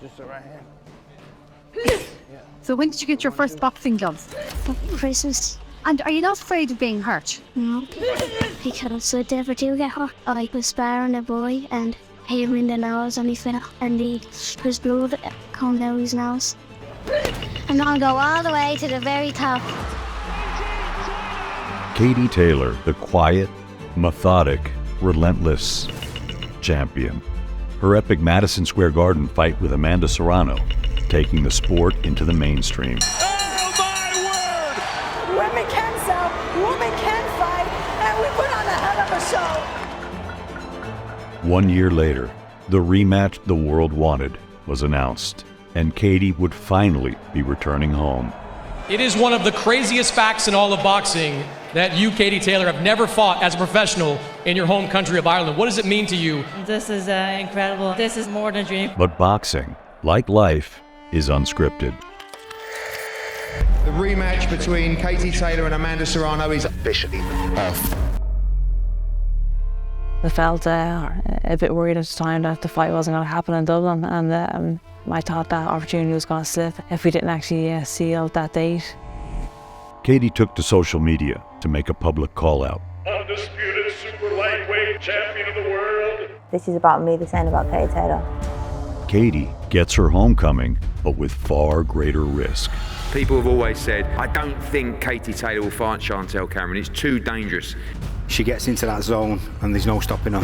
Just the right hand. So when did you get your first boxing gloves? Christmas. And are you not afraid of being hurt? No. Because I never do get hurt. I was sparring a boy and hit him in the nose and he fell and his blood come down his nose. I'm gonna go all the way to the very top. Katie Taylor, the quiet, methodic, relentless champion. Her epic Madison Square Garden fight with Amanda Serrano, taking the sport into the mainstream. Oh my word! Women can sell, women can fight, and we put on a hell of a show. 1 year later, the rematch the world wanted was announced, and Katie would finally be returning home. It is one of the craziest facts in all of boxing that you, Katie Taylor, have never fought as a professional in your home country of Ireland. What does it mean to you? This is incredible. This is more than a dream. But boxing, like life, is unscripted. The rematch between Katie Taylor and Amanda Serrano is officially off. I felt a bit worried at the time that the fight wasn't going to happen in Dublin, and I thought that opportunity was going to slip if we didn't actually seal that date. Katie took to social media to make a public call-out. Undisputed super lightweight champion of the world. This is about me, this ain't about Katie Taylor. Katie gets her homecoming, but with far greater risk. People have always said, I don't think Katie Taylor will fight Chantelle Cameron. It's too dangerous. She gets into that zone and there's no stopping her.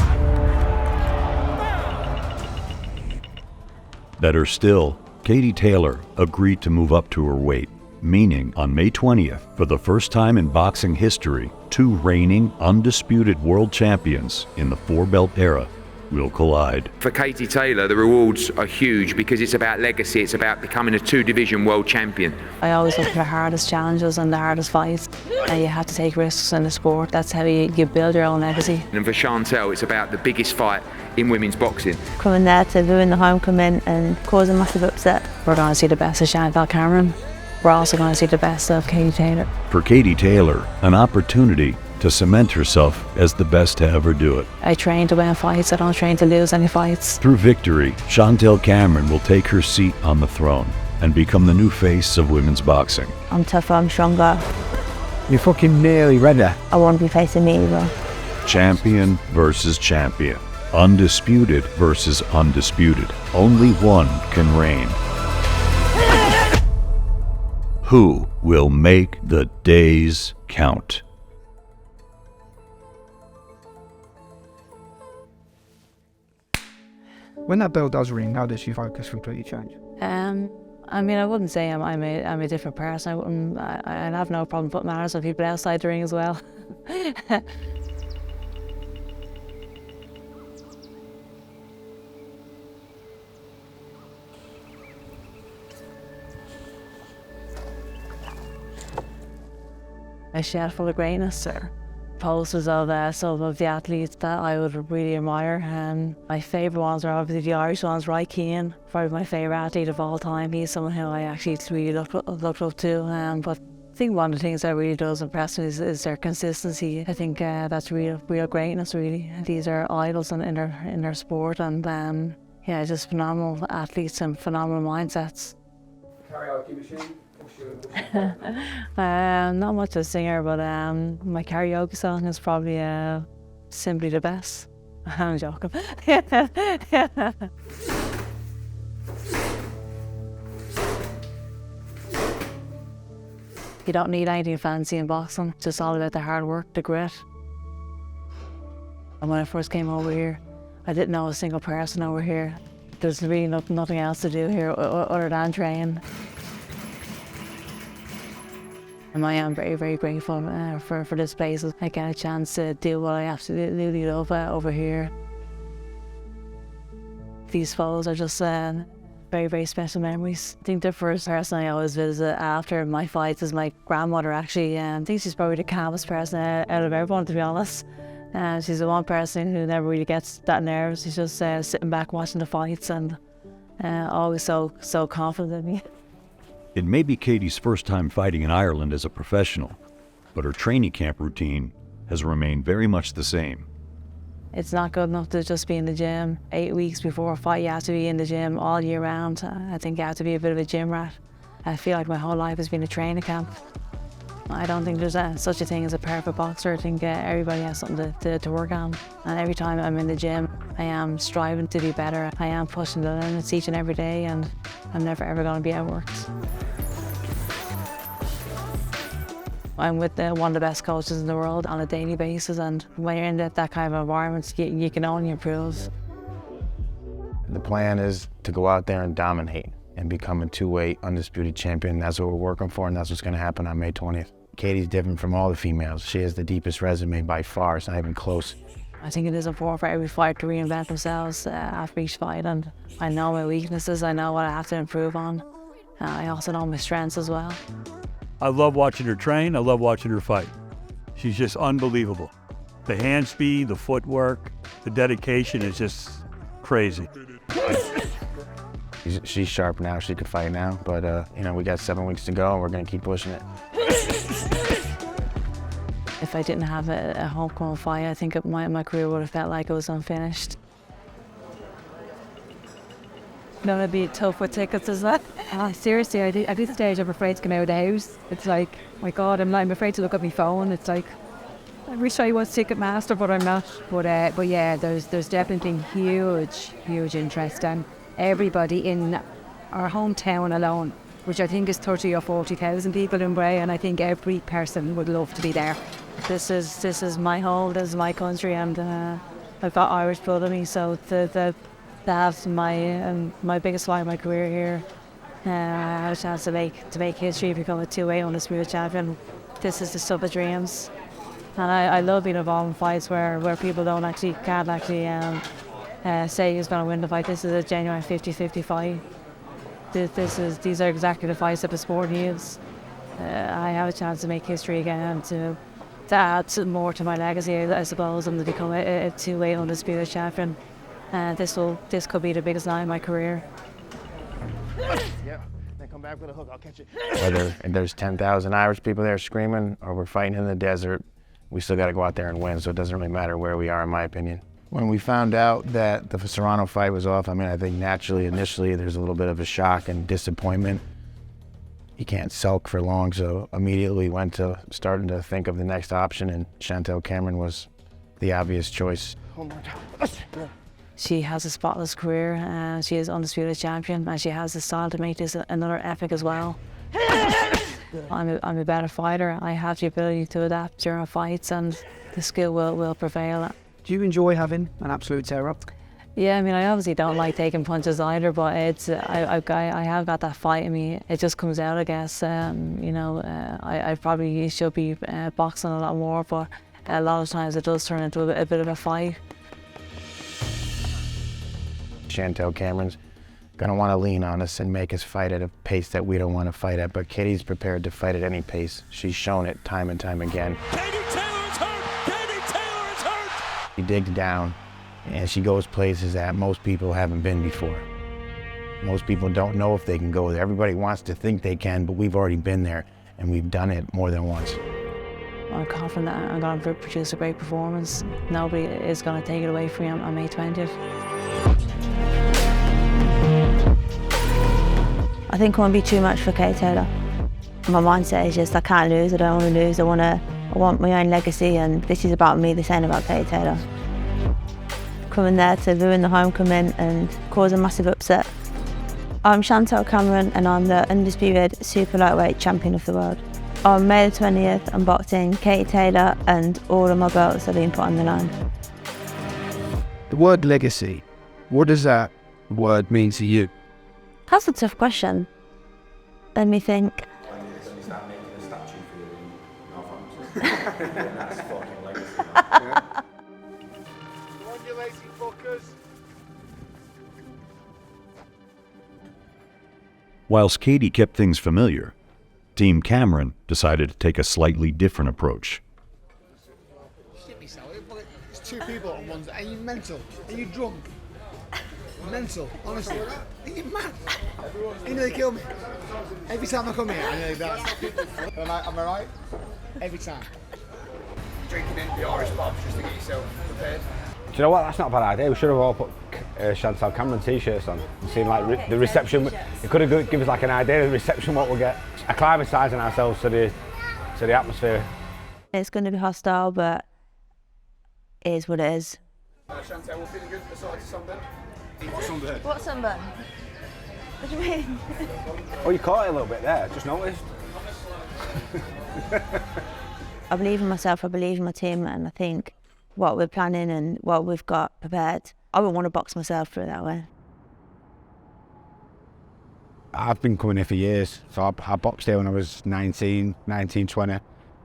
Better still, Katie Taylor agreed to move up to her weight, meaning on May 20th, for the first time in boxing history, two reigning, undisputed world champions in the four-belt era will collide. For Katie Taylor, the rewards are huge because it's about legacy, it's about becoming a two-division world champion. I always look for the hardest challenges and the hardest fights, and you have to take risks in the sport. That's how you build your own legacy. And for Chantelle, it's about the biggest fight in women's boxing. Coming there to ruin the homecoming and cause a massive upset. We're going to see the best of Chantelle Cameron. We're also going to see the best of Katie Taylor. For Katie Taylor, an opportunity to cement herself as the best to ever do it. I train to win fights, I don't train to lose any fights. Through victory, Chantelle Cameron will take her seat on the throne and become the new face of women's boxing. I'm tougher, I'm stronger. You're fucking nearly ready. I won't be facing me either. Champion versus champion. Undisputed versus undisputed. Only one can reign. Who will make the days count? When that bell does ring, how does your focus completely change? I mean, I wouldn't say I'm a different person. I'd have no problem putting manners on people outside the ring as well. A shed full of greatness, or posters of some of the athletes that I would really admire. My favourite ones are obviously the Irish ones. Roy Keane, probably my favourite athlete of all time. He's someone who I actually really looked up to. But I think one of the things that really does impress me is their consistency. I think that's real greatness, really. These are idols in their sport, and yeah, just phenomenal athletes and phenomenal mindsets. Karaoke machine? Not much of a singer, but my karaoke song is probably Simply the Best. I'm joking. You don't need anything fancy in boxing, it's just all about the hard work, the grit. And when I first came over here, I didn't know a single person over here. There's really nothing else to do here other than train. And I am very, very grateful for this place. I get a chance to do what I absolutely love over here. These photos are just very, very special memories. I think the first person I always visit after my fights is my grandmother, actually. I think she's probably the calmest person out of everyone, to be honest. She's the one person who never really gets that nervous. She's just sitting back watching the fights and always so confident in me. It may be Katie's first time fighting in Ireland as a professional, but her training camp routine has remained very much the same. It's not good enough to just be in the gym 8 weeks before a fight. You have to be in the gym all year round. I think you have to be a bit of a gym rat. I feel like my whole life has been a training camp. I don't think there's such a thing as a perfect boxer. I think everybody has something to work on. And every time I'm in the gym, I am striving to be better. I am pushing the limits each and every day, and I'm never ever going to be outworked. I'm with one of the best coaches in the world on a daily basis, and when you're in that kind of environment, you can only improve. The plan is to go out there and dominate and become a two-weight undisputed champion. That's what we're working for, and that's what's going to happen on May 20th. Katie's different from all the females. She has the deepest resume by far. It's not even close. I think it is important for every fighter to reinvent themselves after each fight, and I know my weaknesses, I know what I have to improve on. I also know my strengths as well. I love watching her train, I love watching her fight. She's just unbelievable. The hand speed, the footwork, the dedication is just crazy. She's sharp now, she could fight now, but you know, we got 7 weeks to go and we're gonna keep pushing it. If I didn't have a homecoming fight, I think my career would have felt like it was unfinished. No, it'd be tough with tickets, is that? Seriously, at this stage I'm afraid to come out of the house. It's like, my God, I'm afraid to look at my phone. It's like, I wish I was Ticketmaster, but I'm not. But yeah, there's definitely huge interest, and everybody in our hometown alone, which I think is 30 or 40,000 people in Bray, and I think every person would love to be there. This is my home, this is my country, and I've got Irish blood in me, so that's my biggest fight of my career here. I had a chance to make history, become a two-weight undisputed champion. This is the stuff of dreams, and I love being involved in fights where people can't actually say who's going to win the fight. This is a genuine 50-50 fight. These are exactly the fights that the sport needs. I have a chance to make history again, to add more to my legacy, I suppose, and to become a two-weight undisputed champion. This could be the biggest night of my career. Yeah, then come back with a hook, I'll catch it. Whether there's 10,000 Irish people there screaming or we're fighting in the desert, we still got to go out there and win, so it doesn't really matter where we are, in my opinion. When we found out that the Serrano fight was off, I mean, I think naturally, initially, there's a little bit of a shock and disappointment. You can't sulk for long, so immediately went to starting to think of the next option, and Chantelle Cameron was the obvious choice. Oh my God. She has a spotless career, she is undisputed champion, and she has the style to make this another epic as well. I'm a better fighter. I have the ability to adapt during fights, and the skill will prevail. Do you enjoy having an absolute tear up? Yeah, I mean, I obviously don't like taking punches either, but it's I have got that fight in me. It just comes out, I guess. You know, I probably should be boxing a lot more, but a lot of times it does turn into a bit of a fight. Chantelle Cameron's gonna want to lean on us and make us fight at a pace that we don't want to fight at, but Katie's prepared to fight at any pace. She's shown it time and time again. Katie Taylor is hurt! Katie Taylor is hurt! She digs down and she goes places that most people haven't been before. Most people don't know if they can go there. Everybody wants to think they can, but we've already been there and we've done it more than once. I'm confident that I'm going to produce a great performance. Nobody is going to take it away from me on May 20th. I think I won't be too much for Katie Taylor. My mindset is just I can't lose, I don't want to lose, I want my own legacy, and this is about me, this ain't about Katie Taylor. Coming there to ruin the homecoming and cause a massive upset. I'm Chantelle Cameron and I'm the undisputed super lightweight champion of the world. On May the 20th, I'm boxing Katie Taylor and all of my belts are being put on the line. The word legacy, what does that word mean to you? That's a tough question. Let me think. Whilst Katie kept things familiar, Team Cameron decided to take a slightly different approach. It's two people on one. Are you mental? Are you drunk? Mental, honestly. Are you mad? You nearly kill me. Every time I come here, I nearly die. Am I right? Every time. Drinking in the Irish pubs just to get yourself prepared. you know what? That's not a bad idea. We should have all put Chantelle Cameron t-shirts on. It seemed like the reception. It could have given us like an idea of the reception, what we'll get. Acclimatising ourselves to the atmosphere. It's going to be hostile, but it is what it is. Chantelle, we're feeling good aside to sunburn. What sunburn? What sunburn? What do you mean? Oh, you caught it a little bit there. Just noticed. I believe in myself. I believe in my team, and I think what we're planning and what we've got prepared, I wouldn't want to box myself through that way. I've been coming here for years. So I boxed here when I was 19, 20,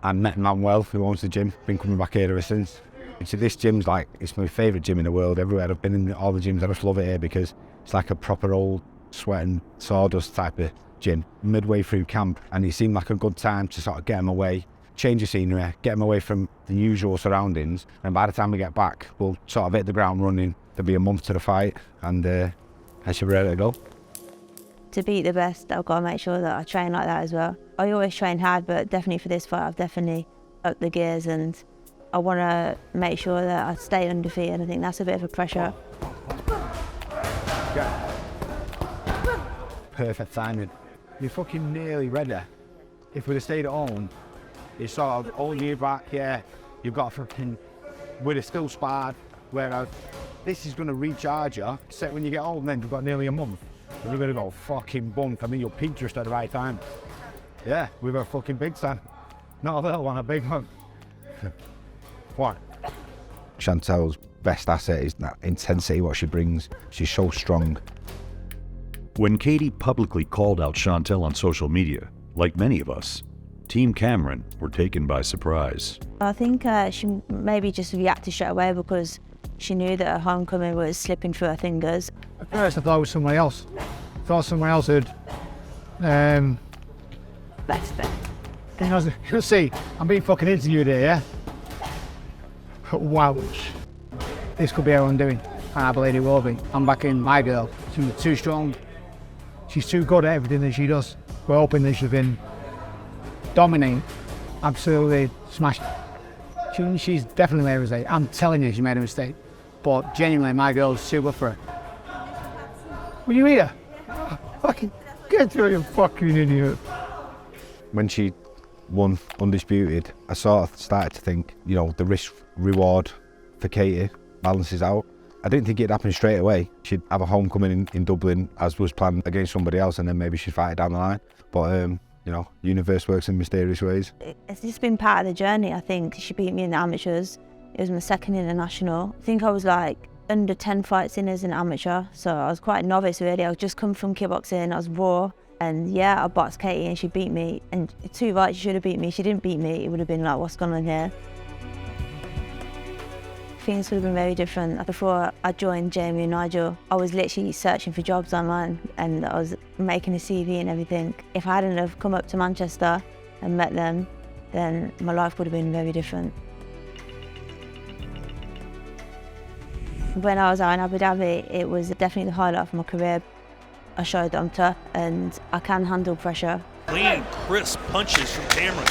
and met Manuel, who owns the gym. Been coming back here ever since. So this gym's like, it's my favourite gym in the world. Everywhere I've been in all the gyms, I just love it here because it's like a proper old sweating sawdust type of gym. Midway through camp, and it seemed like a good time to sort of get them away, change the scenery, get them away from the usual surroundings, and by the time we get back, we'll sort of hit the ground running. There'll be a month to the fight, and I should be ready to go. To beat the best, I've got to make sure that I train like that as well. I always train hard, but definitely for this fight, I've definitely upped the gears, and I want to make sure that I stay undefeated. I think that's a bit of a pressure. Yeah. Perfect timing. You're fucking nearly ready. If we'd have stayed at home, it's sort of all year back, yeah, you've got fucking, we'd have still sparred, whereas this is going to recharge you, except when you get home then you've got nearly a month. We're going to go fucking bunk. I mean, you'll peak just at the right time. Yeah, we've a fucking big time. Not a little one, a big one. What? Chantelle's best asset is that intensity, what she brings. She's so strong. When Katie publicly called out Chantelle on social media, like many of us, Team Cameron were taken by surprise. I think she maybe just reacted straight away because she knew that her homecoming was slipping through her fingers. At first I thought it was someone else. I thought someone else had... Best bet. You'll see, I'm being fucking interviewed here, yeah? Wow. This could be her undoing, and I believe it will be. I'm backing my girl. She's too strong. She's too good at everything that she does. We're hoping that she's been dominating, absolutely smashed. She's definitely made a mistake. I'm telling you she made a mistake. But genuinely, my girl's super for it. Will you eat her? Fucking get through, you fucking idiot. When she won Undisputed, I sort of started to think, you know, the risk-reward for Katie balances out. I didn't think it'd happen straight away. She'd have a homecoming in Dublin, as was planned, against somebody else, and then maybe she'd fight it down the line. But, you know, universe works in mysterious ways. It's just been part of the journey, I think. She beat me in the amateurs. It was my second international. I think I was like under 10 fights in as an amateur, so I was quite novice really. I just come from kickboxing, I was raw. And yeah, I boxed Katie and she beat me. And 2 fights, she should have beat me. She didn't beat me, it would have been like, what's going on here? Things would have been very different. Before I joined Jamie and Nigel, I was literally searching for jobs online and I was making a CV and everything. If I hadn't have come up to Manchester and met them, then my life would have been very different. When I was out in Abu Dhabi, it was definitely the highlight of my career. I showed that I'm tough and I can handle pressure. Clean, crisp punches from Cameron.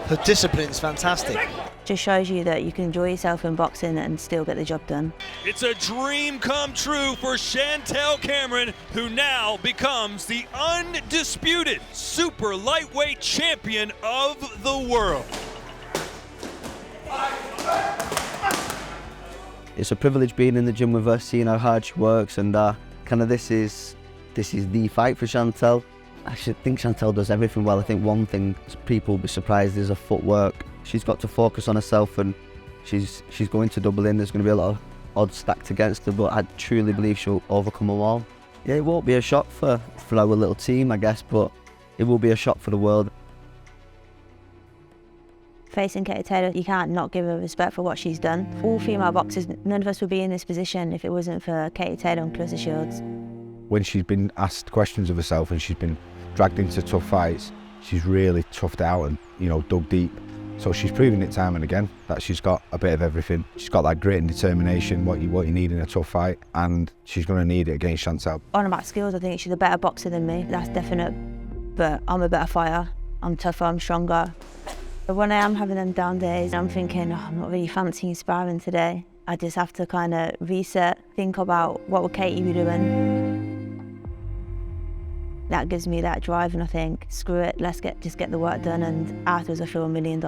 Her discipline's fantastic. Just shows you that you can enjoy yourself in boxing and still get the job done. It's a dream come true for Chantelle Cameron, who now becomes the undisputed super lightweight champion of the world. It's a privilege being in the gym with her, seeing how hard she works, and kind of this is the fight for Chantelle. I think Chantelle does everything well. I think one thing people will be surprised is her footwork. She's got to focus on herself, and she's going to double in. There's going to be a lot of odds stacked against her, but I truly believe she'll overcome them all. Yeah, it won't be a shock for our little team, I guess, but it will be a shock for the world. Facing Katie Taylor, you can't not give her respect for what she's done. All female boxers, none of us would be in this position if it wasn't for Katie Taylor and Clarissa Shields. When she's been asked questions of herself and she's been dragged into tough fights, she's really toughed it out and, you know, dug deep. So she's proven it time and again that she's got a bit of everything. She's got that grit and determination, what you need in a tough fight, and she's going to need it against Chantelle. On about skills, I think she's a better boxer than me, that's definite. But I'm a better fighter, I'm tougher, I'm stronger. But when I am having them down days, I'm thinking, oh, I'm not really fancying sparring today. I just have to kind of reset, think about what would Katie be doing. That gives me that drive, and I think, screw it, let's just get the work done, and afterwards I feel $1 million.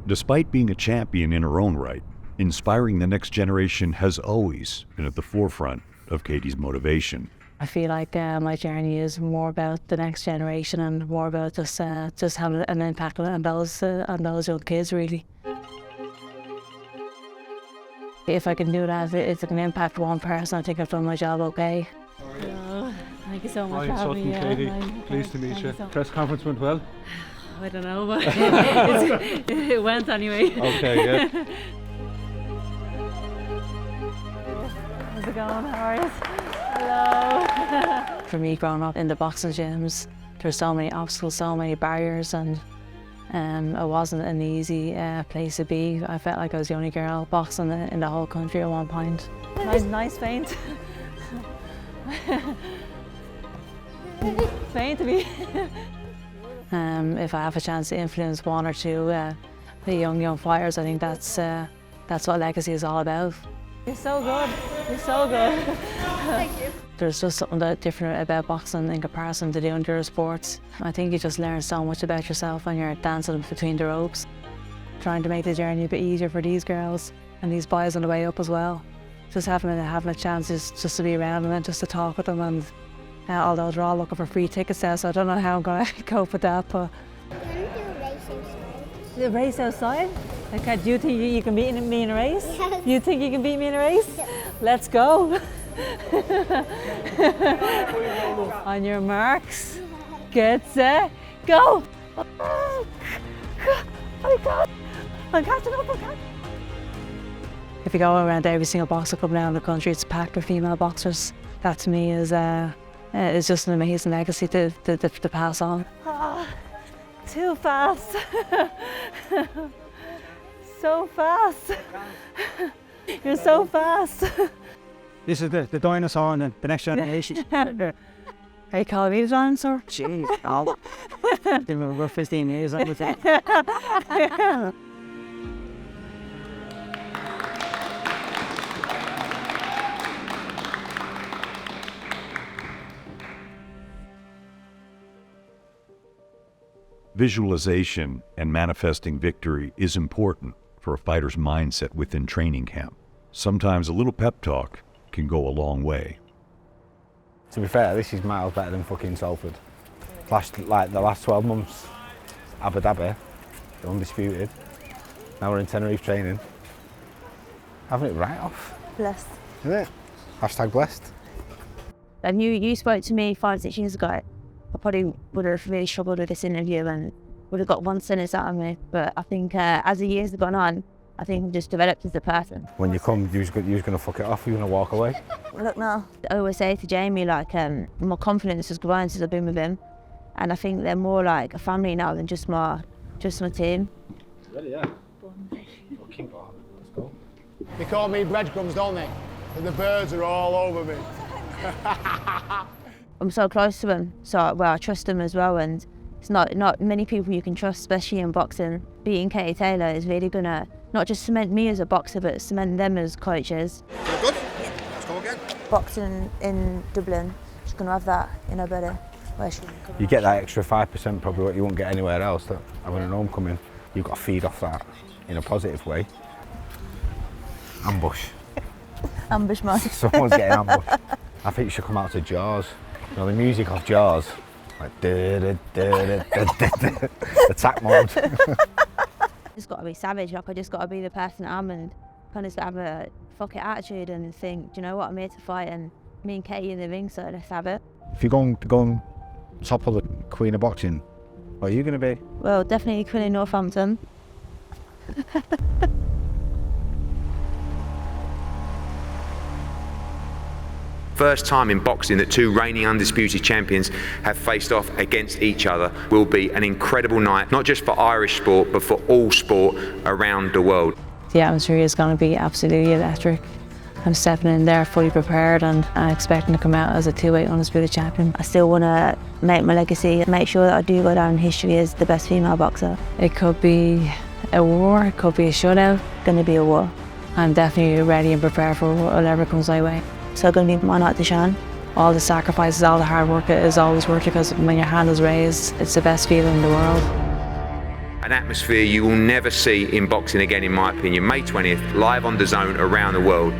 Despite being a champion in her own right, inspiring the next generation has always been at the forefront of Katie's motivation. I feel like my journey is more about the next generation and more about just having an impact on those young kids, really. If I can do that, if it can impact one person, I think I've done my job okay. Hello. Thank you so much Hi, for having me. Katie. Pleased to meet you. Press conference went well? I don't know, but it went anyway. Okay, good. How's it going? How are you? Hello. For me, growing up in the boxing gyms, there's so many obstacles, so many barriers, and it wasn't an easy place to be. I felt like I was the only girl boxing in the whole country at one point. Nice feint. Feint to be. If I have a chance to influence one or two the young fighters, I think that's what legacy is all about. You're so good. You're so good. Thank you. There's just something different about boxing in comparison to the other sports. I think you just learn so much about yourself when you're dancing between the ropes. Trying to make the journey a bit easier for these girls and these boys on the way up as well. Just having a chance just to be around them and just to talk with them, and although they're all looking for free tickets there, so I don't know how I'm going to cope with that. But the race outside? Okay, do you think you can beat me in a race? Yes. You think you can beat me in a race? Yes. Let's go. On your marks, get set, go. Oh my God, I'm catching up, If you go around every single boxer club now in the country, it's packed with female boxers. That to me is just an amazing legacy to pass on. Oh, too fast. So fast. You're so fast. This is the dinosaur and the next generation. Are you calling me the dinosaur? Jeez, oh. We're 15 years, I would say. Visualization and manifesting victory is important for a fighter's mindset within training camp. Sometimes a little pep talk can go a long way. To be fair, this is miles better than fucking Salford. The last 12 months, Abu Dhabi, the Undisputed. Now we're in Tenerife training. Having it right off. Blessed. Isn't it? Hashtag blessed. And you spoke to me 5-6 years ago. I probably would have really struggled with this interview and would have got one sentence out of me. But I think as the years have gone on, I think I've just developed as a person. When you come, you're going to fuck it off, you're going to walk away. Look now, I always say to Jamie, like, my confidence has grown since I've been with him. And I think they're more like a family now than just my team. Ready, yeah. Fucking God, let's go. They call me breadcrumbs, don't they? And the birds are all over me. I'm so close to him, so well, I trust him as well, and it's not many people you can trust, especially in boxing. Beating Katie Taylor is really gonna not just cement me as a boxer, but cement them as coaches. You're good? Yeah. Let's go again. Boxing in Dublin, she's gonna have that in her belly. You get that extra 5% probably what you won't get anywhere else. That having an homecoming, you've got to feed off that in a positive way. Ambush. Ambush man. Someone's getting ambushed. I think you should come out to Jaws. You know, the music of Jaws, like attack mode. Just got to be savage, like I just got to be the person I am, and kind of have a fuck it attitude and think, do you know what, I'm here to fight, and me and Katie in the ring, so let's have it. If you're going top of the Queen of Boxing, what are you going to be? Well, definitely Queen of Northampton. First time in boxing that two reigning undisputed champions have faced off against each other will be an incredible night, not just for Irish sport, but for all sport around the world. The atmosphere is going to be absolutely electric. I'm stepping in there fully prepared and expecting to come out as a 2-weight undisputed champion. I still want to make my legacy, make sure that I do go down in history as the best female boxer. It could be a war, it could be a shutout. Going to be a war. I'm definitely ready and prepared for whatever comes my way. So going to be my night to shine. All the sacrifices, all the hard work is always worth it, because when your hand is raised, it's the best feeling in the world. An atmosphere you will never see in boxing again, in my opinion. May 20th, live on DAZN around the world.